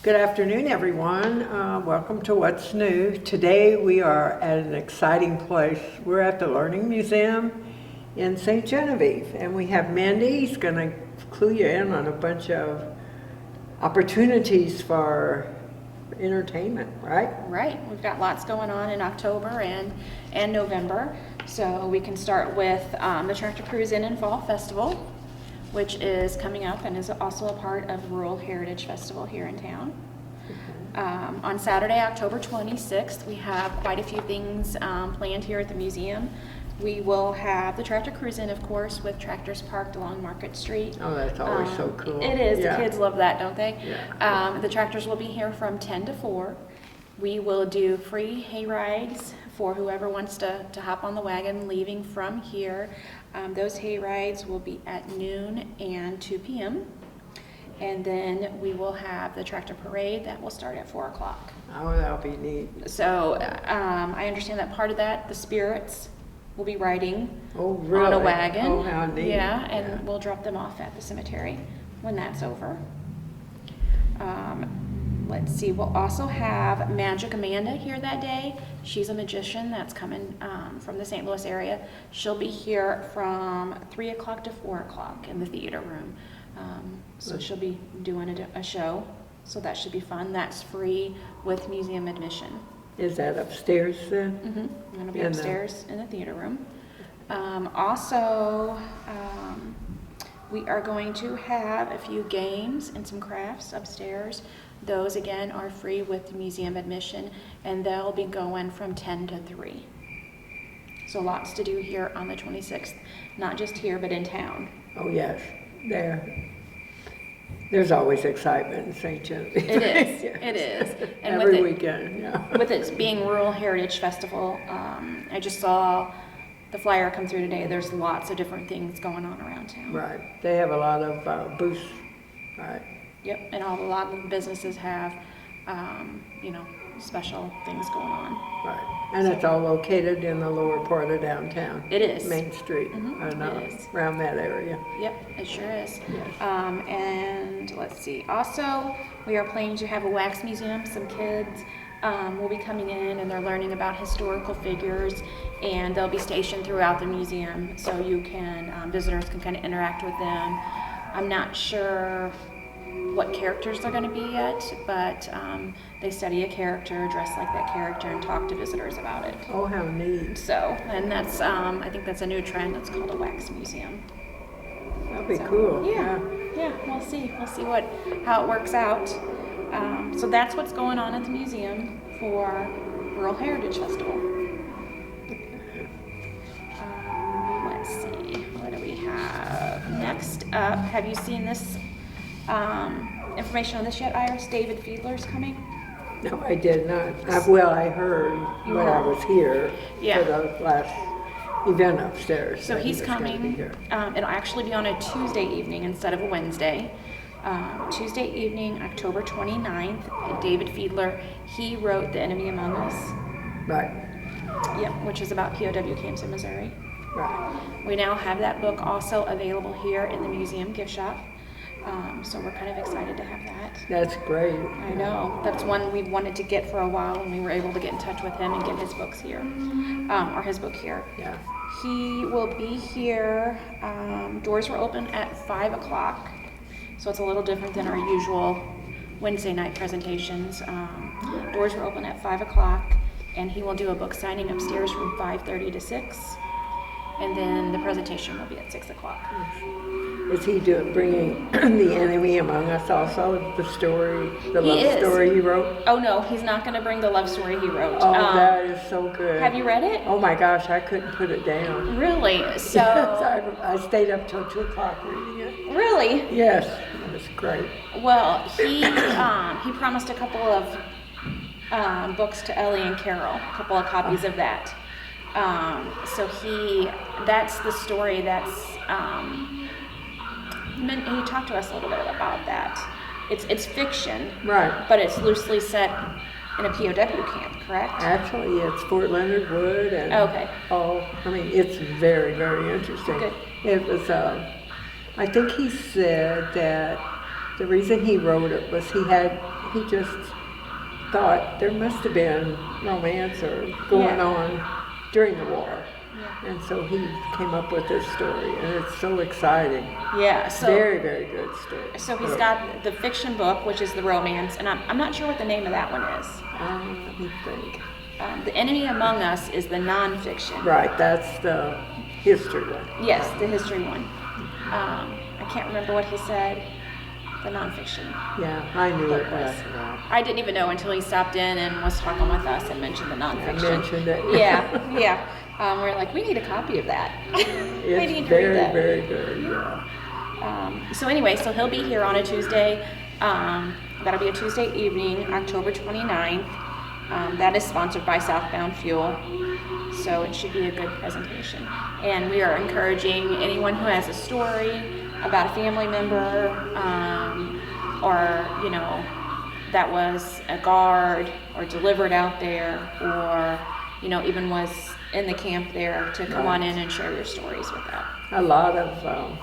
Good afternoon, everyone. Welcome to What's New. Today we are at an exciting place. We're at the Learning Museum in St. Genevieve, and we have Mandy. He's going to clue you in on a bunch of opportunities for entertainment, right? Right, we've got lots going on in October and November. So we can start with the Tractor Cruise Inn and Fall Festival, which is coming up and is also a part of Rural Heritage Festival here in town. On Saturday, October 26th, we have quite a few things planned here at the museum. We will have the Tractor Cruise Inn, of course, with tractors parked along Market Street. Oh, that's always so cool. It is. Yeah. The kids love that, don't they? Yeah. The tractors will be here from 10 to 4. We will do free hay rides for whoever wants to hop on the wagon leaving from here. Those hay rides will be at noon and 2 p.m. And then we will have the tractor parade that will start at 4 o'clock. Oh, that'll be neat. So I understand that part of that, the spirits will be riding Oh, really? on a wagon. Oh, how neat. Yeah, and we'll drop them off at the cemetery when that's over. Let's see, we'll also have Magic Amanda here that day. She's a magician that's coming from the St. Louis area. She'll be here from 3 o'clock to 4 o'clock in the theater room. So she'll be doing a show, so that should be fun. That's free with museum admission. Is that upstairs then? Mm-hmm. It'll be In the- upstairs in the theater room. Also, we are going to have a few games and some crafts upstairs. Those again are free with museum admission, and they'll be going from 10 to 3. So lots to do here on the 26th, not just here, but in town. Oh, yes. There's always excitement in St. Genevieve. It is, Yes. it is. And Every with it, weekend, yeah. with it being Rural Heritage Festival, I just saw the flyer come through today. There's lots of different things going on around town. Right. They have a lot of booths, right? Yep, and a lot of the businesses have, special things going on. Right. And it's all located in the lower part of downtown. It is. Main Street, it is. around that area. Yep, it sure is. Yes. And let's see, also, we are planning to have a wax museum. Some kids will be coming in and they're learning about historical figures, and they'll be stationed throughout the museum, so you can, visitors can kind of interact with them. I'm not sure what characters they're going to be yet, but they study a character, dress like that character, and talk to visitors about it. Oh, how neat. So, and that's, I think that's a new trend. That's called a wax museum. That'd be So, cool. Yeah, we'll see how it works out. So that's what's going on at the museum for Rural Heritage Festival. Let's see, what do we have next up? Have you seen this information on this yet, Iris? David Fiedler's coming. No, I did not. I heard You when I heard. was here Yeah. for the last event upstairs. So that he he's was gonna be coming. here. It'll actually be on a Tuesday evening instead of a Wednesday. Tuesday evening, October 29th. David Fiedler, he wrote The Enemy Among Us. Right, Yep, which is about POW camps in Missouri. right. We now have that book also available here in the museum gift shop. So we're kind of excited to have that. That's great. I know. That's one we wanted to get for a while, and we were able to get in touch with him and get his books here, or his book here. Yeah. He will be here. Doors were open at 5 o'clock, so it's a little different than our usual Wednesday night presentations. Doors were open at 5 o'clock, and he will do a book signing upstairs from 5:30 to 6, and then the presentation will be at 6 o'clock. Is he bringing The Enemy Among Us also, the story, the He love is. story he wrote? Oh no, he's not going to bring the love story he wrote. Oh, that is so good. Have you read it? Oh my gosh, I couldn't put it down. Really? So, I stayed up till 2 o'clock reading it. really? Yes, it was great. Well, he promised a couple of books to Ellie and Carol, a couple of copies of that. So that's the story that's, he talked to us a little bit about that. It's fiction, Right. but it's loosely set in a POW camp, correct? Actually, it's Fort Leonard Wood and Okay. it's very, very interesting. Good. It was, I think he said that the reason he wrote it was he just thought there must have been romance or going Yeah. on during the war. Yeah. And so he came up with this story, and it's so exciting. Yeah, so Very, very good story. so he's got the fiction book, which is the romance, and I'm not sure what the name of that one is. Let me think. The Enemy Among Us is the nonfiction. Right, that's the history one. Yes, the history one. I can't remember what he said. The nonfiction. Yeah, I knew it Book was. was. I didn't even know until he stopped in and was talking with us and mentioned the I nonfiction. mentioned it. Yeah, yeah. We're like, we need a copy of that. We It's need to very, read that. very good, yeah. So anyway, so he'll be here on a Tuesday. That'll be a Tuesday evening, October 29th. That is sponsored by Southbound Fuel. So it should be a good presentation. And we are encouraging anyone who has a story about a family member, or, you know, that was a guard or delivered out there, or, you know, even was in the camp there, to come on in and share your stories with that. A lot of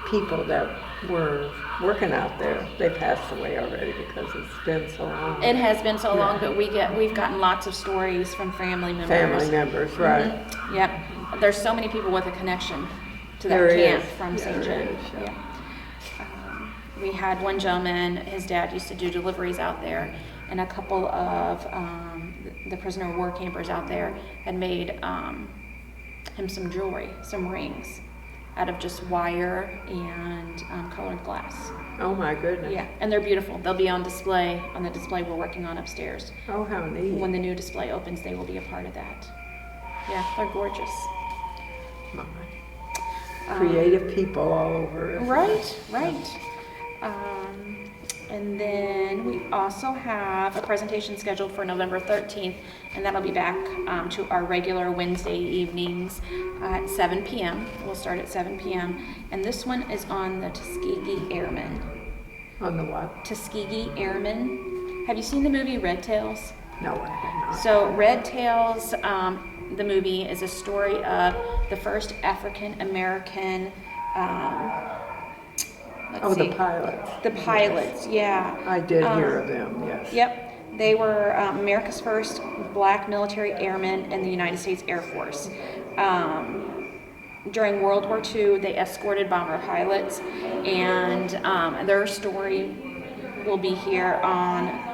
people that were working out there, they passed away already because it's been so long. It has been so long, but we've gotten lots of stories from family members. Family members, right. Mhm. Yep. There's so many people with a connection to that There camp is. from Yeah, St. there John. is, yeah. Yeah. We had one gentleman, his dad used to do deliveries out there, and a couple of the prisoner of war campers out there had made him some jewelry, some rings, out of just wire and colored glass. Oh my goodness. Yeah, and they're beautiful. They'll be on display, on the display we're working on upstairs. Oh, how neat. When the new display opens, they will be a part of that. Yeah, they're gorgeous. My. Creative people all over. isn't it? Right. And then we also have a presentation scheduled for November 13th, and that'll be back to our regular Wednesday evenings at 7 p.m. We'll start at 7 p.m. And this one is on the Tuskegee Airmen. On the what? Tuskegee Airmen. Have you seen the movie Red Tails? No, I have not. So Red Tails, the movie, is a story of the first African American. The pilots. The pilots, yeah. I did hear of them, yes. Yep, they were America's first black military airmen in the United States Air Force. During World War II, they escorted bomber pilots, and their story will be here on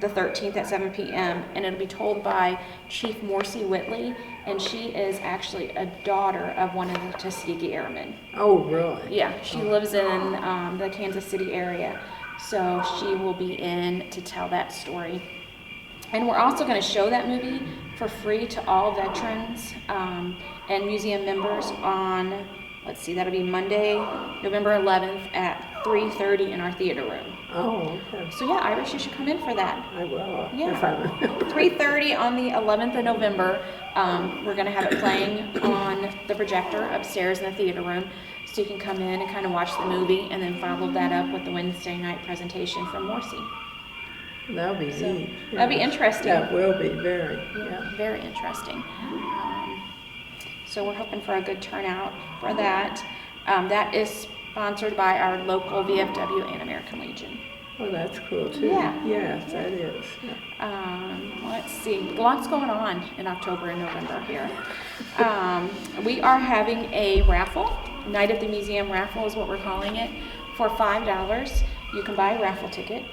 the 13th at 7 p.m. and it'll be told by Chief Morcy Whitley, and she is actually a daughter of one of the Tuskegee Airmen. Oh, really? Yeah, she lives in the Kansas City area, so she will be in to tell that story. And we're also going to show that movie for free to all veterans and museum members on, let's see, that'll be Monday, November 11th at 3:30 in our theater room. Oh, okay. So yeah, Iris, you should come in for that. I will, Yeah. if I remember. 3:30 on the 11th of November. We're going to have it playing on the projector upstairs in the theater room, so you can come in and kind of watch the movie, and then follow that up with the Wednesday night presentation from Morcy. That'll be neat. that'll be yes. interesting. That will be, very, yeah. Very interesting. So we're hoping for a good turnout for that. That is sponsored by our local VFW and American Legion. Oh, that's cool, too. Yeah. Yes, that is. Yeah. Let's see, lots going on in October and November here. We are having a raffle, Night at the Museum raffle is what we're calling it, for $5. You can buy a raffle ticket,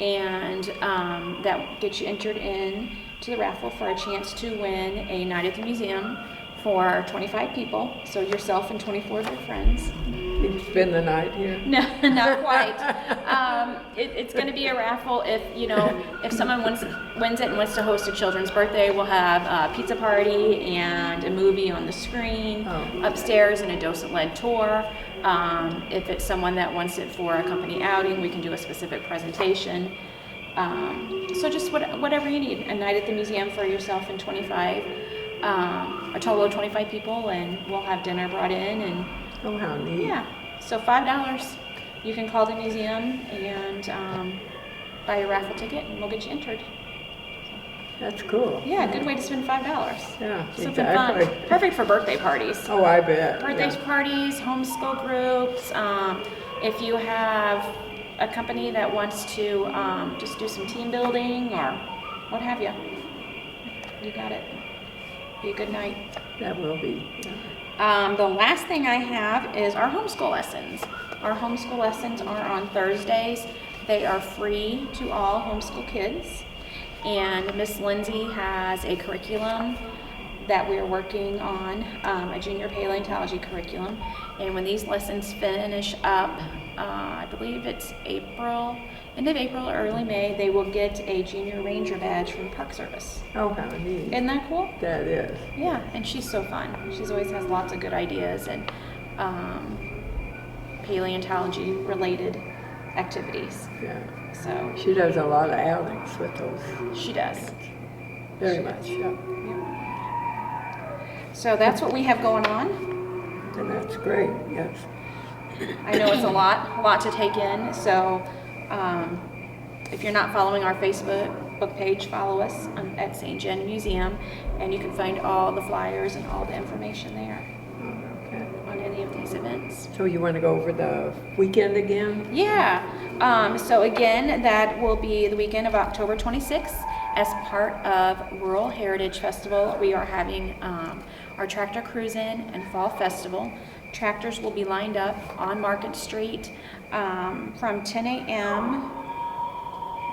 and that gets you entered in to the raffle for a chance to win a Night at the Museum for 25 people, so yourself and 24 of your friends. You spend the night here? No, not quite. It's going to be a raffle. If someone wins it and wants to host a children's birthday, we'll have a pizza party and a movie on the screen upstairs and a docent-led tour. If it's someone that wants it for a company outing, we can do a specific presentation. So just whatever you need. A night at the museum for yourself and 25, a total of 25 people, and we'll have dinner brought in and. Oh, how neat. Yeah, so $5. You can call the museum and buy a raffle ticket, and we'll get you entered. That's cool. Yeah, good way to spend $5. Yeah, Something exactly. fun. Perfect for birthday parties. Oh, I bet. Birthday yeah. parties, homeschool groups. If you have a company that wants to just do some team building or what have you, you got it. Be a good night. That will be. The last thing I have is our homeschool lessons. Our homeschool lessons are on Thursdays. They are free to all homeschool kids. And Miss Lindsay has a curriculum that we're working on, a junior paleontology curriculum. And when these lessons finish up, I believe it's April, end of April or early May, they will get a junior ranger badge from Park Service. Oh, how neat. Isn't that cool? That is. Yeah, and she's so fun. She's always has lots of good ideas and paleontology related activities. Yeah. So She does a lot of outings with those. she does. Very much, yeah. So that's what we have going on. And that's great, yes. I know it's a lot to take in. So if you're not following our Facebook page, follow us at St. John Museum, and you can find all the flyers and all the information there Okay. on any of these events. So you want to go over the weekend again? Yeah. So again, that will be the weekend of October 26th. As part of Rural Heritage Festival, we are having our tractor cruise in and fall festival. Tractors will be lined up on Market Street from 10 a.m.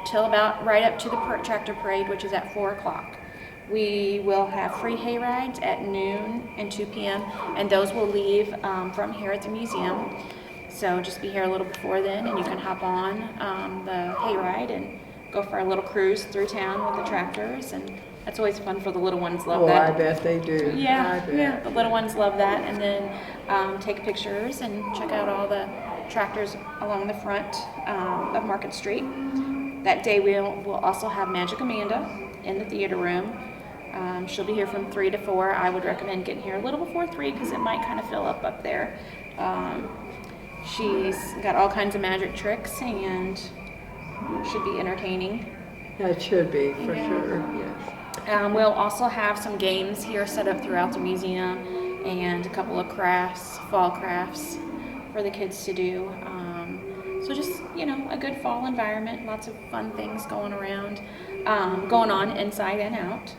till about right up to the tractor parade, which is at 4 o'clock. We will have free hay rides at noon and 2 p.m. and those will leave from here at the museum. So just be here a little before then, and you can hop on the hay ride and go for a little cruise through town with the tractors, and that's always fun for the little ones. Love Oh, that. I bet they do. Yeah, I bet. yeah, the little ones love that, and then take pictures and check out all the tractors along the front of Market Street. That day we'll also have Magic Amanda in the theater room. She'll be here from 3 to 4. I would recommend getting here a little before 3 because it might kind of fill up there. She's got all kinds of magic tricks and should be entertaining. That should be, for Yeah. sure, yes. We'll also have some games here set up throughout the museum and a couple of crafts, fall crafts for the kids to do. So just, a good fall environment, lots of fun things going on inside and out.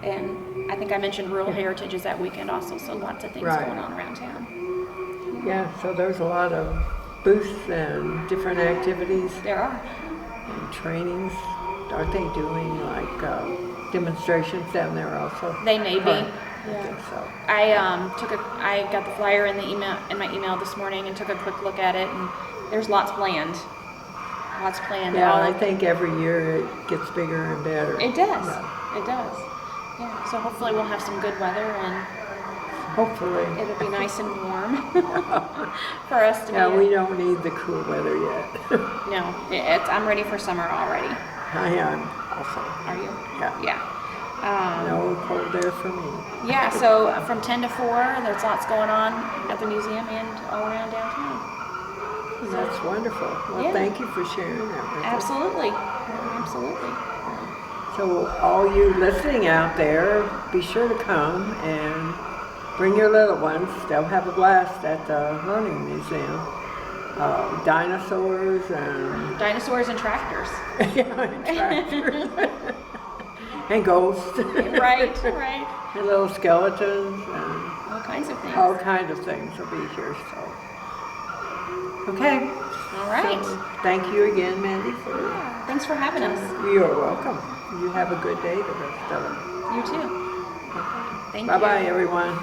And I think I mentioned Rural Heritage is that weekend also, so lots of things Right. going on around town. Yeah, so there's a lot of booths and different activities There are. and trainings. Aren't they doing like demonstrations down there also? They may be. Right. I Yeah. think so. I got the flyer in my email this morning and took a quick look at it, and there's lots planned. Yeah, all I think every year it gets bigger and better. It does. Yeah. It does. Yeah. So hopefully we'll have some good weather and Hopefully. it'll be nice and warm for us to Yeah, be. we don't need the cool weather yet. No, I'm ready for summer already. I am also. Are you? Yeah. Yeah. No cold there for me. Yeah. So from 10 to 4, there's lots going on at the museum and all around downtown. That's wonderful. Well, Yeah. thank you for sharing that with us. Absolutely. Absolutely. So all you listening out there, be sure to come and bring your little ones. They'll have a blast at the Learning Museum. Dinosaurs and Dinosaurs and tractors. tractors and ghosts Right. Right. and little skeletons and All kinds of things. all kinds of things will be here. So, okay. All right. So, thank you again, Mandy. Yeah. Thanks for having us. You're welcome. You have a good day, the rest of it. You too. Thank you. Bye-bye, everyone.